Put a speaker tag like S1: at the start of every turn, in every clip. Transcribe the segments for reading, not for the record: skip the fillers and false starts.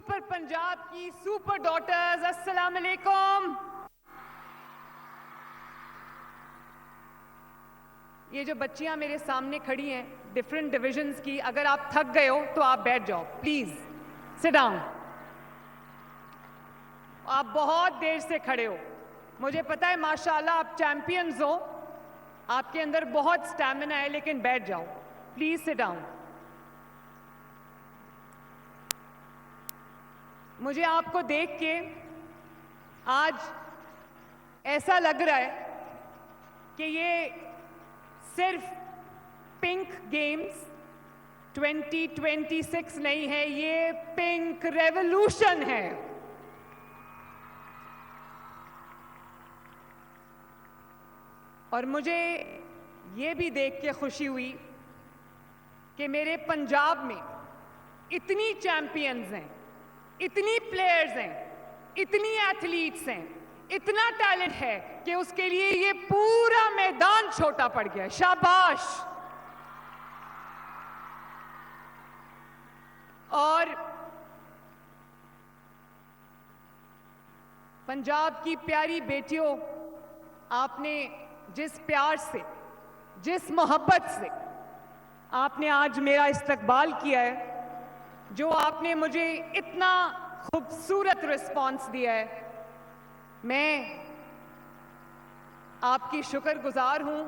S1: Super Punjab کی super daughters, السلام علیکم. یہ جو بچیاں میرے سامنے کھڑی ہیں ڈفرینٹ ڈویژنز کی، اگر آپ تھک گئے ہو تو آپ بیٹھ جاؤ پلیز، سٹ ڈاؤن. آپ بہت دیر سے کھڑے ہو، مجھے پتا ہے ماشاءاللہ آپ چیمپئنز ہو، آپ کے اندر بہت سٹیمنا ہے، لیکن بیٹھ جاؤ پلیز، سٹ ڈاؤن. مجھے آپ کو دیکھ کے آج ایسا لگ رہا ہے کہ یہ صرف پنک گیمز 2026 نہیں ہے، یہ پنک ریولوشن ہے. اور مجھے یہ بھی دیکھ کے خوشی ہوئی کہ میرے پنجاب میں اتنی چیمپئنز ہیں، اتنی پلیئرز ہیں، اتنی ایتھلیٹس ہیں، اتنا ٹیلنٹ ہے کہ اس کے لیے یہ پورا میدان چھوٹا پڑ گیا. شاباش. اور پنجاب کی پیاری بیٹیوں، آپ نے جس پیار سے، جس محبت سے آپ نے آج میرا استقبال کیا ہے، جو آپ نے مجھے اتنا خوبصورت رسپانس دیا ہے، میں آپ کی شکر گزار ہوں.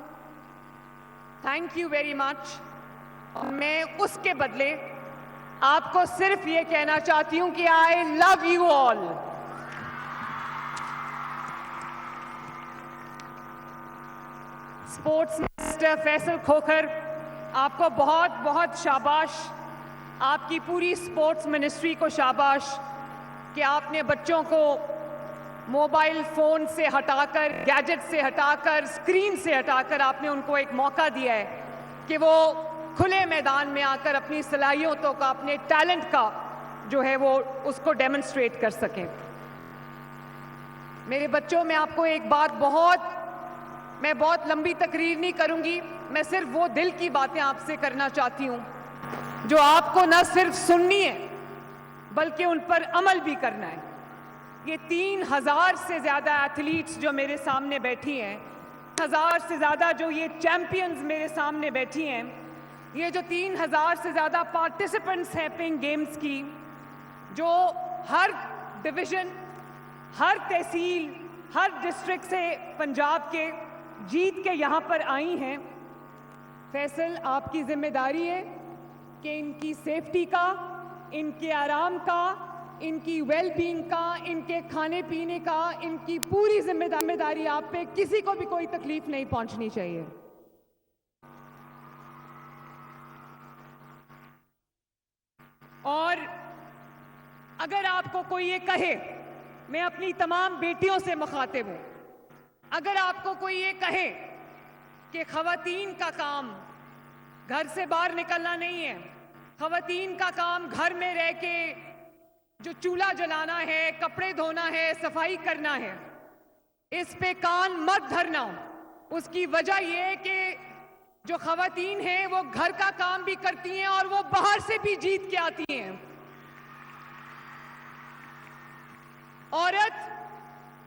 S1: Thank you very much. اور میں اس کے بدلے آپ کو صرف یہ کہنا چاہتی ہوں کہ I love you all. Sports minister Faisal Khokhar, آپ کو بہت بہت شاباش. آپ کی پوری اسپورٹس منسٹری کو شاباش کہ آپ نے بچوں کو موبائل فون سے ہٹا کر، گیجٹ سے ہٹا کر، اسکرین سے ہٹا کر آپ نے ان کو ایک موقع دیا ہے کہ وہ کھلے میدان میں آ کر اپنی صلاحیتوں کا، اپنے ٹیلنٹ کا جو ہے وہ اس کو ڈیمونسٹریٹ کر سکیں. میرے بچوں، میں آپ کو ایک بات میں بہت لمبی تقریر نہیں کروں گی، میں صرف وہ دل کی باتیں آپ سے کرنا چاہتی ہوں جو آپ کو نہ صرف سننی ہے بلکہ ان پر عمل بھی کرنا ہے. یہ 3000 سے زیادہ ایتھلیٹس جو میرے سامنے بیٹھی ہیں، 1000 سے زیادہ جو یہ چیمپئنز میرے سامنے بیٹھی ہیں، یہ جو 3000 سے زیادہ پارٹیسپنٹس ہیں پنک گیمز کی، جو ہر ڈویژن، ہر تحصیل، ہر ڈسٹرکٹ سے پنجاب کے جیت کے یہاں پر آئی ہیں. فیصل، آپ کی ذمہ داری ہے کہ ان کی سیفٹی کا، ان کے آرام کا، ان کی ویل بینگ کا، ان کے کھانے پینے کا، ان کی پوری ذمہ داری آپ پہ. کسی کو بھی کوئی تکلیف نہیں پہنچنی چاہیے. اور اگر آپ کو کوئی یہ کہے، میں اپنی تمام بیٹیوں سے مخاطب ہوں، اگر آپ کو کوئی یہ کہے کہ خواتین کا کام گھر سے باہر نکلنا نہیں ہے، خواتین کا کام گھر میں رہ کے جو چولہا جلانا ہے، کپڑے دھونا ہے، صفائی کرنا ہے، اس پہ کان مت دھرنا. اس کی وجہ یہ ہے کہ جو خواتین ہیں وہ گھر کا کام بھی کرتی ہیں اور وہ باہر سے بھی جیت کے آتی ہیں. عورت،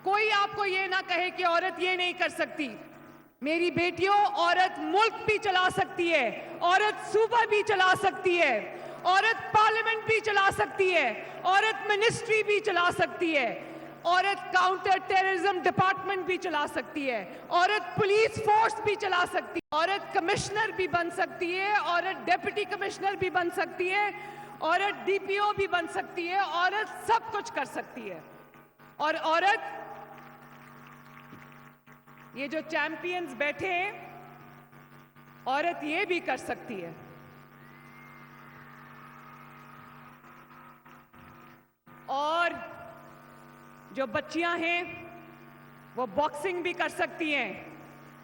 S1: کوئی آپ کو یہ نہ کہے کہ عورت یہ نہیں کر سکتی. میری بیٹیوں، عورت ملک بھی چلا سکتی ہے، عورت صوبہ بھی چلا سکتی ہے، عورت پارلیمنٹ بھی چلا سکتی ہے، عورت منسٹری بھی چلا سکتی ہے، عورت کاؤنٹر ٹیررزم ڈپارٹمنٹ بھی چلا سکتی ہے، عورت پولیس فورس بھی چلا سکتی ہے، عورت کمشنر بھی بن سکتی ہے، عورت ڈیپٹی کمشنر بھی بن سکتی ہے، عورت ڈی پی او بھی بن سکتی ہے، عورت سب کچھ کر سکتی ہے. اور عورت، یہ جو چیمپئنز بیٹھے ہیں، عورت یہ بھی کر سکتی ہے. اور جو بچیاں ہیں وہ باکسنگ بھی کر سکتی ہیں،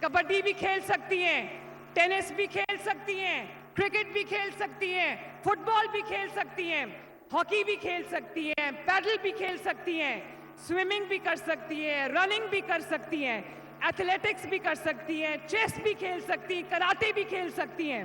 S1: کبڈی بھی کھیل سکتی ہیں، ٹینس بھی کھیل سکتی ہیں، کرکٹ بھی کھیل سکتی ہیں، فٹ بال بھی کھیل سکتی ہیں، ہاکی بھی کھیل سکتی ہیں، پیڈل بھی کھیل سکتی ہیں، سوئمنگ بھی کر سکتی ہیں، رننگ بھی کر سکتی ہیں، ایتھلیٹکس بھی کر سکتی ہیں، چیس بھی کھیل سکتی ہیں، کراٹے بھی کھیل سکتی ہیں.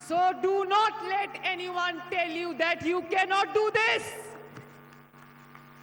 S1: So do not let anyone tell you that you cannot do this,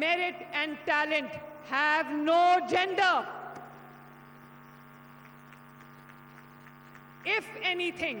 S1: merit and talent have no gender. If anything,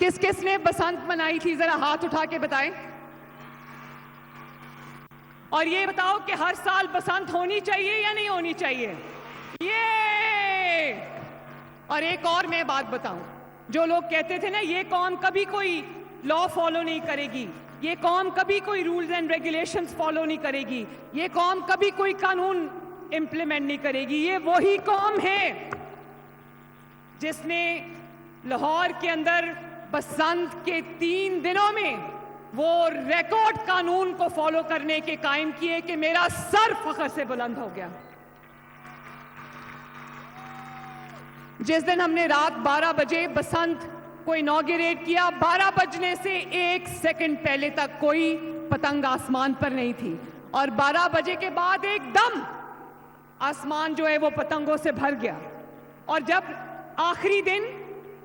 S1: کس کس نے بسنت منائی تھی ذرا ہاتھ اٹھا کے بتائیں. اور یہ بتاؤ کہ ہر سال بسنت ہونی چاہیے یا نہیں ہونی چاہیے؟ یہ اور ایک اور میں بات بتاؤں، جو لوگ کہتے تھے نا یہ قوم کبھی کوئی لا فالو نہیں کرے گی، یہ قوم کبھی کوئی رولز اینڈ ریگولیشنز فالو نہیں کرے گی، یہ قوم کبھی کوئی قانون امپلیمنٹ نہیں کرے گی، یہ وہی قوم ہے جس نے لاہور کے اندر بسنت کے 3 دنوں میں وہ ریکارڈ قانون کو فالو کرنے کے قائم کیے کہ میرا سر فخر سے بلند ہو گیا. جس دن ہم نے رات 12 بجے بسنت کو انوگریٹ کیا، 12 بجنے سے 1 سیکنڈ پہلے تک کوئی پتنگ آسمان پر نہیں تھی، اور 12 بجے کے بعد ایک دم آسمان جو ہے وہ پتنگوں سے بھر گیا. اور جب آخری دن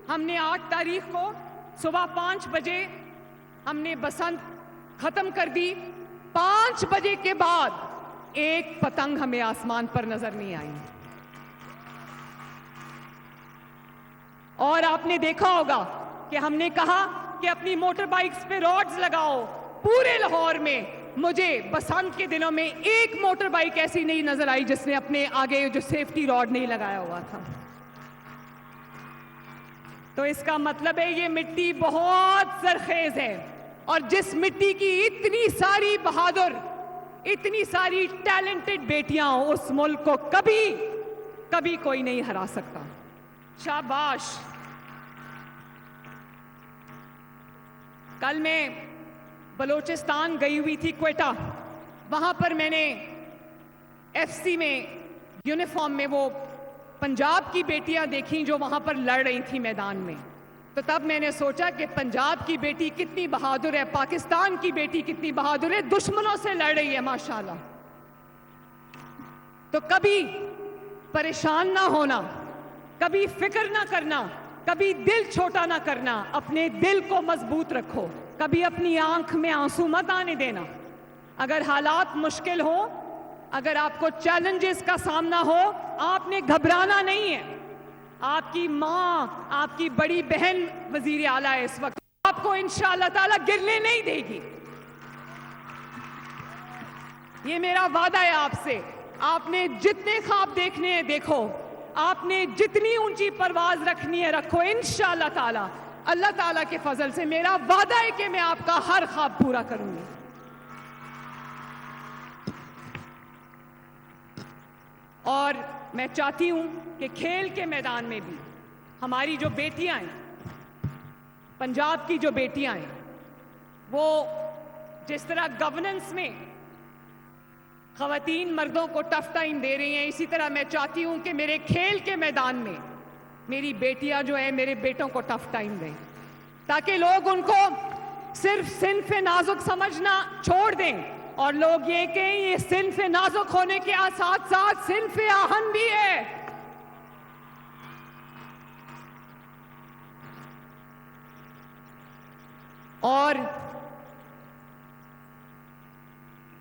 S1: ہم نے 8 تاریخ کو صبح 5 بجے ہم نے بسنت ختم کر دی، 5 بجے کے بعد ایک پتنگ ہمیں آسمان پر نظر نہیں آئی. اور آپ نے دیکھا ہوگا کہ ہم نے کہا کہ اپنی موٹر بائکس پہ راڈز لگاؤ. پورے لاہور میں مجھے بسنت کے دنوں میں ایک موٹر بائک ایسی نہیں نظر آئی جس نے اپنے آگے جو سیفٹی راڈ نہیں لگایا ہوا تھا. تو اس کا مطلب ہے یہ مٹی بہت زرخیز ہے، اور جس مٹی کی اتنی ساری بہادر، اتنی ساری ٹیلنٹڈ بیٹیاں ہوں، اس ملک کو کبھی کوئی نہیں ہرا سکتا. شاباش. کل میں بلوچستان گئی ہوئی تھی، کوئٹہ. وہاں پر میں نے ایف سی میں یونیفارم میں وہ پنجاب کی بیٹیاں دیکھیں جو وہاں پر لڑ رہی تھیں میدان میں. تو تب میں نے سوچا کہ پنجاب کی بیٹی کتنی بہادر ہے، پاکستان کی بیٹی کتنی بہادر ہے، دشمنوں سے لڑ رہی ہے ماشاءاللہ. تو کبھی پریشان نہ ہونا، کبھی فکر نہ کرنا، کبھی دل چھوٹا نہ کرنا، اپنے دل کو مضبوط رکھو، کبھی اپنی آنکھ میں آنسو مت آنے دینا. اگر حالات مشکل ہو، اگر آپ کو چیلنجز کا سامنا ہو، آپ نے گھبرانا نہیں ہے. آپ کی ماں، آپ کی بڑی بہن وزیر اعلیٰ ہے اس وقت، آپ کو انشاءاللہ تعالیٰ گرنے نہیں دے گی. یہ میرا وعدہ ہے آپ سے. آپ نے جتنے خواب دیکھنے ہیں دیکھو، آپ نے جتنی اونچی پرواز رکھنی ہے رکھو. انشاءاللہ تعالیٰ، اللہ تعالیٰ کے فضل سے میرا وعدہ ہے کہ میں آپ کا ہر خواب پورا کروں گی. اور میں چاہتی ہوں کہ کھیل کے میدان میں بھی ہماری جو بیٹیاں ہیں، پنجاب کی جو بیٹیاں ہیں، وہ جس طرح گورننس میں خواتین مردوں کو ٹف ٹائم دے رہی ہیں، اسی طرح میں چاہتی ہوں کہ میرے کھیل کے میدان میں میری بیٹیاں جو ہیں میرے بیٹوں کو ٹف ٹائم دیں، تاکہ لوگ ان کو صرف صنف نازک سمجھنا چھوڑ دیں اور لوگ یہ کہیں یہ صنف نازک ہونے کے ساتھ ساتھ صنف آہن بھی ہے. اور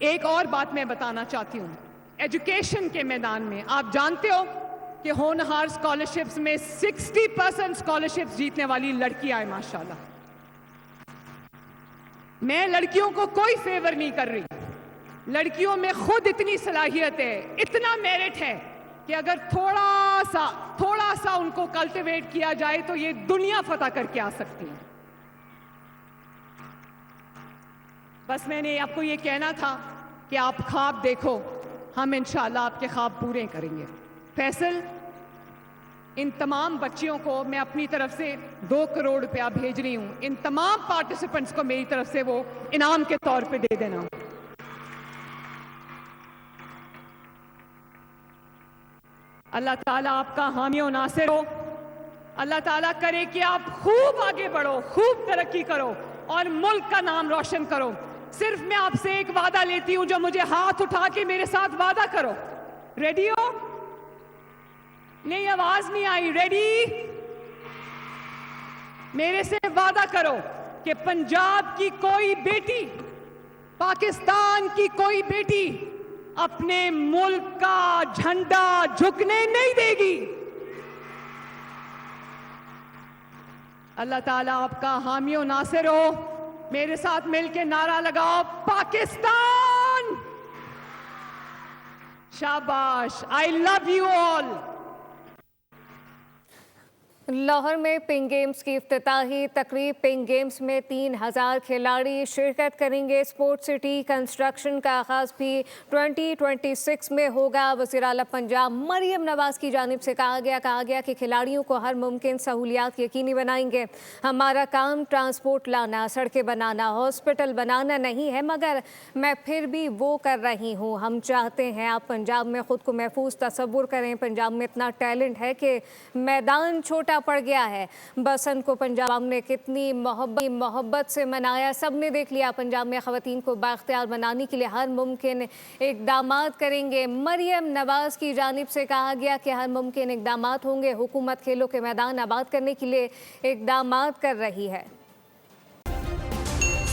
S1: ایک اور بات میں بتانا چاہتی ہوں، ایجوکیشن کے میدان میں آپ جانتے ہو کہ ہونہار اسکالرشپس میں 60% اسکالرشپس جیتنے والی لڑکیاں ہیں ماشاءاللہ. میں لڑکیوں کو کوئی فیور نہیں کر رہی، لڑکیوں میں خود اتنی صلاحیت ہے، اتنا میرٹ ہے کہ اگر تھوڑا سا ان کو کلٹیویٹ کیا جائے تو یہ دنیا فتح کر کے آ سکتی ہیں. بس میں نے آپ کو یہ کہنا تھا کہ آپ خواب دیکھو، ہم انشاءاللہ آپ کے خواب پورے کریں گے. فیصل، ان تمام بچیوں کو میں اپنی طرف سے 2 کروڑ روپیہ بھیج رہی ہوں. ان تمام پارٹیسپنٹس کو میری طرف سے وہ انعام کے طور پہ دے دینا. اللہ تعالیٰ آپ کا حامی و ناصر ہو. اللہ تعالیٰ کرے کہ آپ خوب آگے بڑھو، خوب ترقی کرو اور ملک کا نام روشن کرو. صرف میں آپ سے ایک وعدہ لیتی ہوں، جو مجھے ہاتھ اٹھا کے میرے ساتھ وعدہ کرو. ریڈی ہو؟ نہیں، آواز نہیں آئی. ریڈی؟ میرے سے وعدہ کرو کہ پنجاب کی کوئی بیٹی، پاکستان کی کوئی بیٹی اپنے ملک کا جھنڈا جھکنے نہیں دے گی. اللہ تعالیٰ آپ کا حامی و ناصر ہو. میرے ساتھ مل کے نعرہ لگاؤ پاکستان. شاباش. I love you all.
S2: Lahore میں پنک گیمز کی افتتاحی تقریب. پنک گیمز میں 3000 کھلاڑی شرکت کریں گے. اسپورٹ سٹی کنسٹرکشن کا آغاز بھی 2026 میں ہوگا. وزیر اعلیٰ پنجاب مریم نواز کی جانب سے کہا گیا کہ کھلاڑیوں کو ہر ممکن سہولیات یقینی بنائیں گے. ہمارا کام ٹرانسپورٹ لانا، سڑکیں بنانا، ہاسپٹل بنانا نہیں ہے، مگر میں پھر بھی وہ کر رہی ہوں. ہم چاہتے ہیں آپ پنجاب میں خود کو محفوظ تصور کریں. پنجاب میں اتنا ٹیلنٹ ہے کہ میدان چھوٹا پڑ گیا ہے. بسنت کو پنجاب نے کتنی محبت سے منایا، سب نے دیکھ لیا. پنجاب میں خواتین کو بااختیار بنانے کے لیے ہر ممکن اقدامات کریں گے. مریم نواز کی جانب سے کہا گیا کہ ہر ممکن اقدامات ہوں گے. حکومت کھیلوں کے میدان آباد کرنے کے لیے اقدامات کر رہی ہے.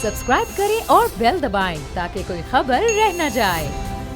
S3: سبسکرائب کریں اور بیل دبائیں تاکہ کوئی خبر رہ نہ جائے.